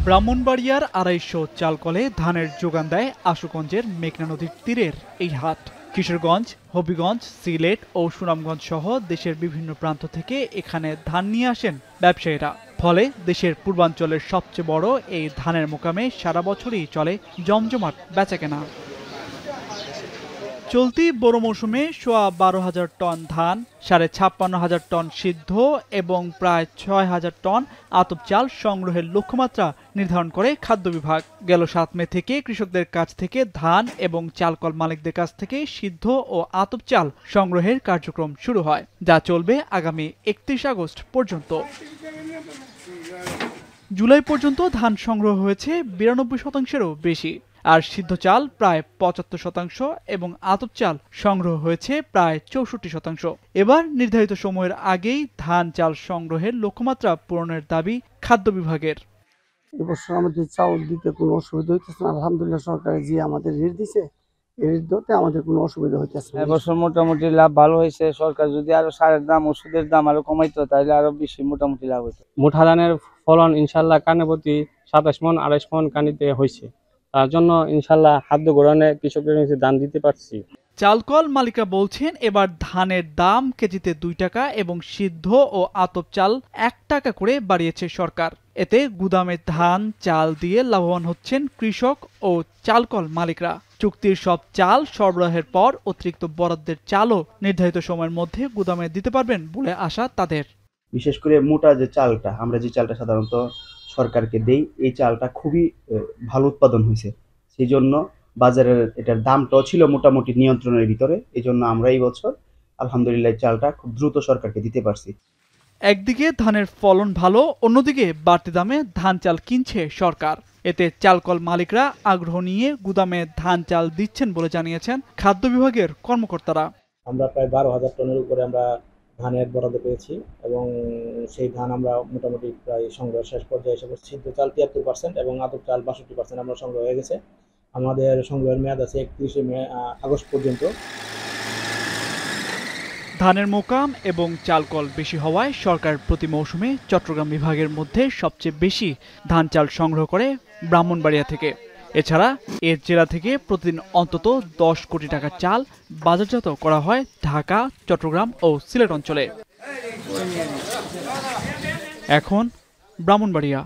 ব্রাহ্মণবাড়িয়ার ২৫০ চালকলে ধানের যোগান দেয় আশুগঞ্জের মেঘনা নদীর তীরের এই হাট। কিশোরগঞ্জ, হবিগঞ্জ, সিলেট ও সুনামগঞ্জ সহ দেশের বিভিন্ন প্রান্ত থেকে এখানে ধান নিয়ে আসেন ব্যবসায়ীরা। ফলে দেশের পূর্বাঞ্চলের সবচেয়ে বড় এই ধানের মোকামে সারা বছরই চলে জমজমাট বেচাকেনা। চলতি বড় মৌসুমে সোয়া ১২,০০০ টন ধান, ৫৫,০০০ টন সিদ্ধ এবং প্রায় ৬,০০০ টন আতপ চাল সংগ্রহের লক্ষ্যমাত্রা নির্ধারণ করে খাদ্য বিভাগ। গেল ৭ মে থেকে কৃষকদের কাছ থেকে ধান এবং চালকল মালিকদের কাছ থেকে সিদ্ধ ও আতপ চাল সংগ্রহের কার্যক্রম শুরু হয়, যা চলবে আগামী ৩১ আগস্ট পর্যন্ত। জুলাই পর্যন্ত ধান সংগ্রহ হয়েছে ৯২%-এরও বেশি, আর সিদ্ধ চাল প্রায় ৭৫% এবং আতপ চাল সংগ্রহ হয়েছে প্রায় ৬৪%। এবার নির্ধারিত সময়ের আগেই ধান চাল সংগ্রহের লক্ষ্যমাত্রা পূরণের দাবি খাদ্য বিভাগের। এবছর আমাদের চাউল দিতে কোনো অসুবিধা হইতেছে না, আলহামদুলিল্লাহ। সরকার যে আমাদের ঋণ দিছে, এই ঋণতে আমাদের কোনো অসুবিধা হইতেছে না। এবছর মোটামুটি লাভ ভালো হয়েছে। সরকার যদি আরো সারের দাম, ওষুধের দাম আরো কমাইতো তাহলে আরো বেশি মোটামুটি লাভ হইতো। মুঠা ধানের ফলন ইনশাল্লাহ কানে প্রতি ২৭ মণ ২৮ মণ কানিতে হয়েছে। তার জন্য ইনশাল্লাহ খাদ্য গ্রহণে কৃষকদের দাম দিতে পারছি। চালকল মালিকরা বলছেন, এবার ধানের দাম কেজিতে ২ টাকা এবং সিদ্ধ ও আতপ চাল ১ টাকা করে বাড়িয়েছে সরকার। এতে গুদামে ধান চাল দিয়ে লাভবান হচ্ছেন কৃষক ও চালকল মালিকরা। চুক্তির সব চাল সরবরাহের পর অতিরিক্ত বরাদ্দের চালও নির্ধারিত সময়ের মধ্যে গুদামে দিতে পারবেন বলে আশা তাদের। বিশেষ করে মোটা যে চালটা, আমরা যে চালটা সাধারণত সরকারকে দেই, এই চালটা খুবই ভালো উৎপাদন হয়েছে। সেই জন্য বাজারের এটার দামটাও ছিল মোটামুটি নিয়ন্ত্রণের ভিতরে। এই জন্য আমরা এই বছর আলহামদুলিল্লাহ চালটা খুব দ্রুত সরকারকে দিতে পারছি। একদিকে ধানের ফলন ভালো, অন্যদিকে বাড়তি দামে ধান চাল কিনছে সরকার। এতে চালকল মালিকরা আগ্রহ নিয়ে গুদামে ধান চাল দিচ্ছেন বলে জানিয়েছেন খাদ্য বিভাগের কর্মকর্তারা। আমরা প্রায় ১২,০০০ টনের উপরে আমরা ধানের বরাদ্দ পেয়েছি এবং সেই ধান আমরা মোটামুটি প্রায় সংগ্রহ শেষ পর্যায়ে এসে পড়ছি। সিদ্ধ চাল ৭৩% এবং আতপ চাল ৬২% আমরা সংগ্রহ হয়ে গেছে। আমাদের সংগ্রহের মেয়াদ আছে ৩১ আগস্ট পর্যন্ত। ধানের মোকাম এবং চালকল বেশি হওয়ায় সরকার প্রতি মৌসুমে চট্টগ্রাম বিভাগের মধ্যে সবচেয়ে বেশি ধান চাল সংগ্রহ করে ব্রাহ্মণবাড়িয়া থেকে। এছাড়া এ জেলা থেকে প্রতিদিন অন্তত ১০ কোটি টাকার চাল বাজারজাত করা হয় ঢাকা, চট্টগ্রাম ও সিলেট অঞ্চলে। এখন ব্রাহ্মণবাড়িয়া।